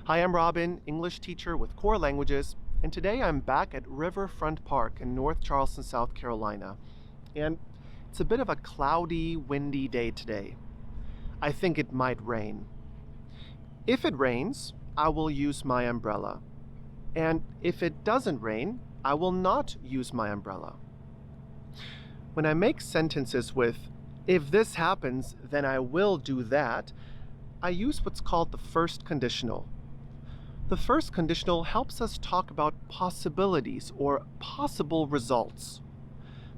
Hi, I'm Robin, English teacher with Core Languages, and today I'm back at Riverfront Park in North Charleston, South Carolina. And it's a bit of a cloudy, windy day today. I think it might rain. If it rains, I will use my umbrella. And if it doesn't rain, I will not use my umbrella. When I make sentences with, if this happens, then I will do that, I use what's called the first conditional. The first conditional helps us talk about possibilities or possible results.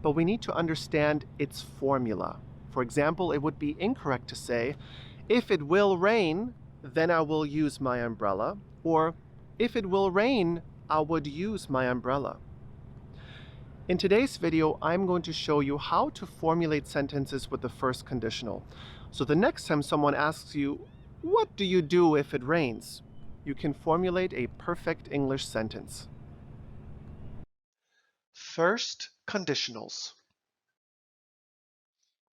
But we need to understand its formula. For example, it would be incorrect to say, if it will rain, then I will use my umbrella, or if it will rain, I would use my umbrella. In today's video, I'm going to show you how to formulate sentences with the first conditional. So the next time someone asks you, what do you do if it rains? You can formulate a perfect English sentence. First conditionals.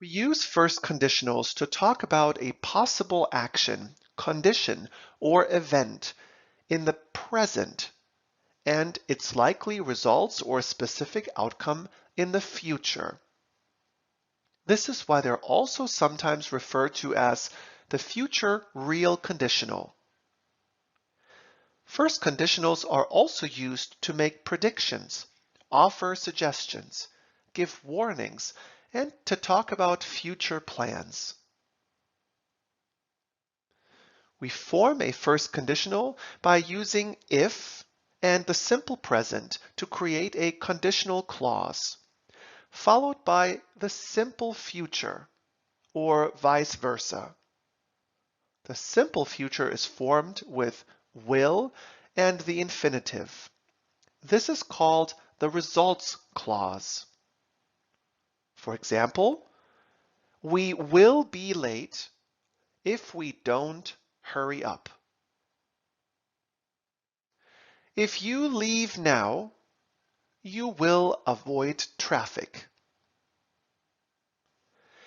We use first conditionals to talk about a possible action, condition, or event in the present and its likely results or specific outcome in the future. This is why they're also sometimes referred to as the future real conditional. First conditionals are also used to make predictions, offer suggestions, give warnings, and to talk about future plans. We form a first conditional by using if and the simple present to create a conditional clause, followed by the simple future, or vice versa. The simple future is formed with will and the infinitive. This is called the results clause. For example, we will be late if we don't hurry up. If you leave now, you will avoid traffic.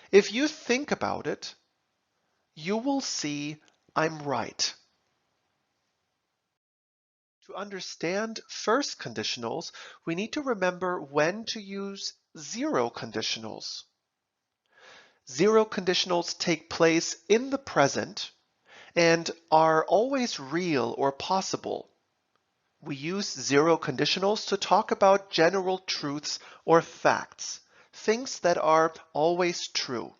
If you think about it, you will see I'm right. To understand first conditionals, we need to remember when to use zero conditionals. Zero conditionals take place in the present and are always real or possible. We use zero conditionals to talk about general truths or facts, things that are always true.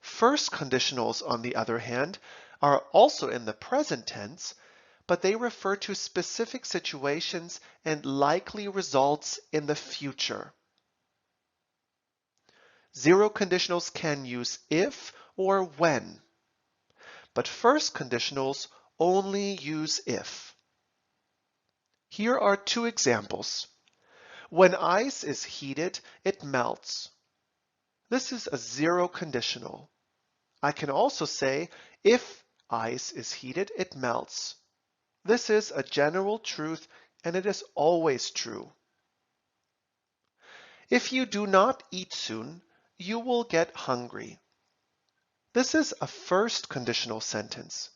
First conditionals, on the other hand, are also in the present tense, but they refer to specific situations and likely results in the future. Zero conditionals can use if or when, but first conditionals only use if. Here are two examples. When ice is heated, it melts. This is a zero conditional. I can also say, if ice is heated, it melts. This is a general truth and it is always true. If you do not eat soon, you will get hungry. This is a first conditional sentence.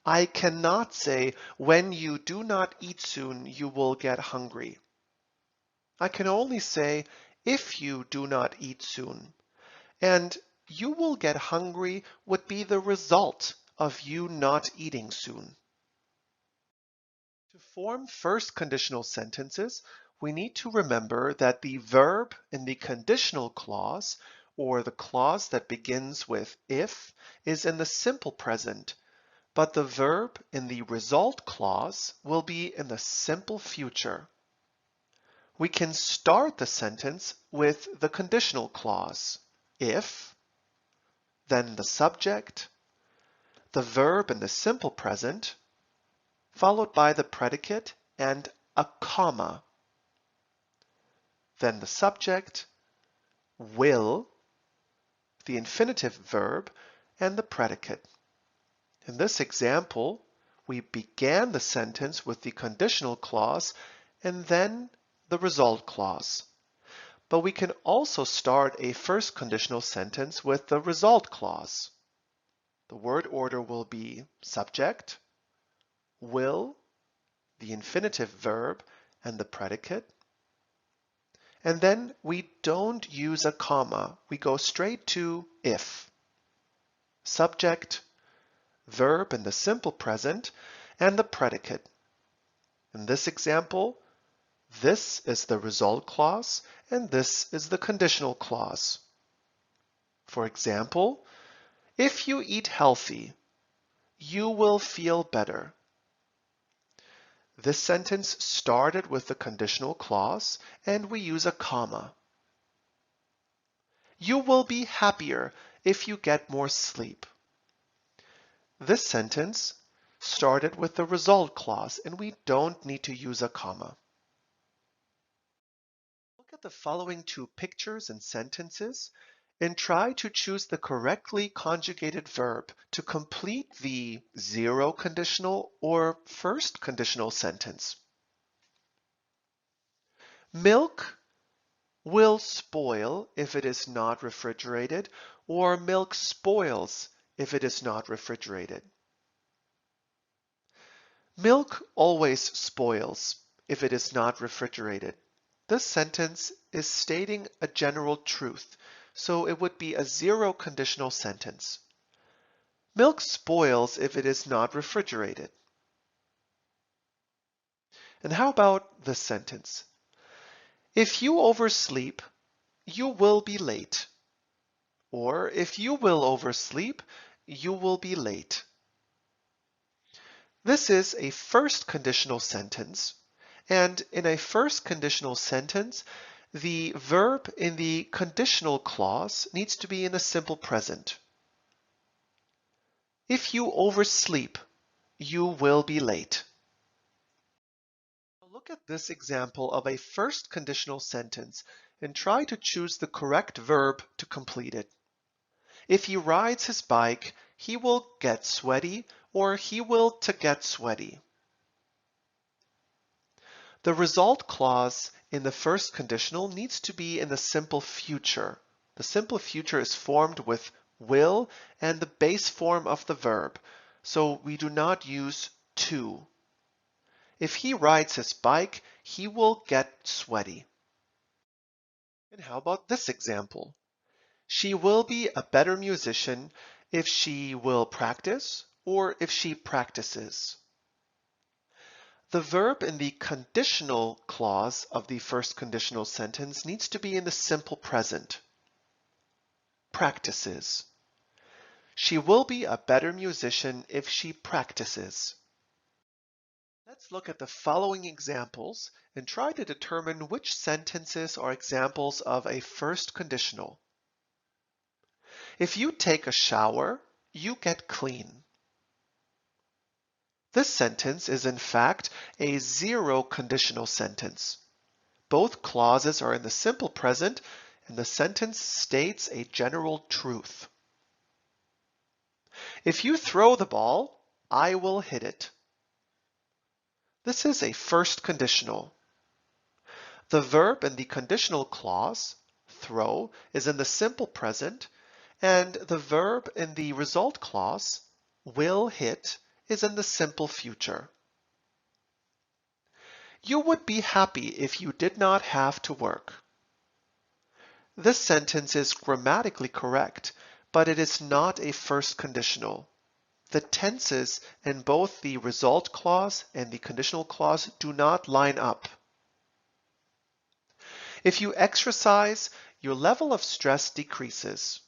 I cannot say, when you do not eat soon, you will get hungry. I can only say, if you do not eat soon. And you will get hungry would be the result of you not eating soon. To form first conditional sentences, we need to remember that the verb in the conditional clause, or the clause that begins with if, is in the simple present, but the verb in the result clause will be in the simple future. We can start the sentence with the conditional clause, if, then the subject, the verb in the simple present, followed by the predicate and a comma. Then the subject, will, the infinitive verb, and the predicate. In this example, we began the sentence with the conditional clause and then the result clause. But we can also start a first conditional sentence with the result clause. The word order will be subject, will, the infinitive verb, and the predicate. And then we don't use a comma. We go straight to if. Subject, verb in the simple present, and the predicate. In this example, this is the result clause, and this is the conditional clause. For example, if you eat healthy, you will feel better. This sentence started with the conditional clause, and we use a comma. You will be happier if you get more sleep. This sentence started with the result clause, and we don't need to use a comma. Look at the following two pictures and sentences and try to choose the correctly conjugated verb to complete the zero conditional or first conditional sentence. Milk will spoil if it is not refrigerated, or milk spoils if it is not refrigerated. Milk always spoils if it is not refrigerated. This sentence is stating a general truth, so it would be a zero conditional sentence. Milk spoils if it is not refrigerated. And how about this sentence? If you oversleep, you will be late. Or if you will oversleep, you will be late. This is a first conditional sentence, and in a first conditional sentence, the verb in the conditional clause needs to be in the simple present. If you oversleep, you will be late. Look at this example of a first conditional sentence and try to choose the correct verb to complete it. If he rides his bike, he will get sweaty, or he will to get sweaty. The result clause in the first conditional needs to be in the simple future. The simple future is formed with will and the base form of the verb, so we do not use to. If he rides his bike, he will get sweaty. And how about this example? She will be a better musician if she will practice or if she practices. The verb in the conditional clause of the first conditional sentence needs to be in the simple present. Practices. She will be a better musician if she practices. Let's look at the following examples and try to determine which sentences are examples of a first conditional. If you take a shower, you get clean. This sentence is in fact a zero conditional sentence. Both clauses are in the simple present, and the sentence states a general truth. If you throw the ball, I will hit it. This is a first conditional. The verb in the conditional clause, throw, is in the simple present, and the verb in the result clause, will hit, is in the simple future. You would be happy if you did not have to work. This sentence is grammatically correct, but it is not a first conditional. The tenses in both the result clause and the conditional clause do not line up. If you exercise, your level of stress decreases.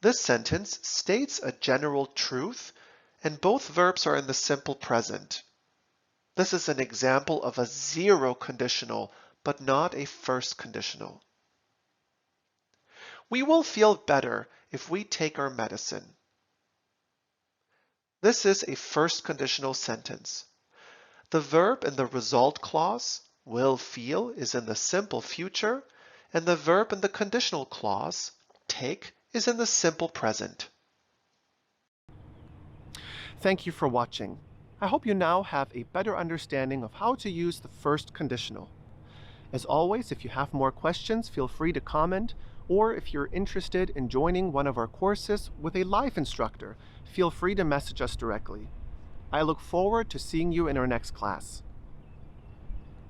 This sentence states a general truth, and both verbs are in the simple present. This is an example of a zero conditional, but not a first conditional. We will feel better if we take our medicine. This is a first conditional sentence. The verb in the result clause, will feel, is in the simple future, and the verb in the conditional clause, take, is in the simple present. Thank you for watching. I hope you now have a better understanding of how to use the first conditional. As always, if you have more questions, feel free to comment Or if you're interested in joining one of our courses with a live instructor, feel free to message us directly. I look forward to seeing you in our next class.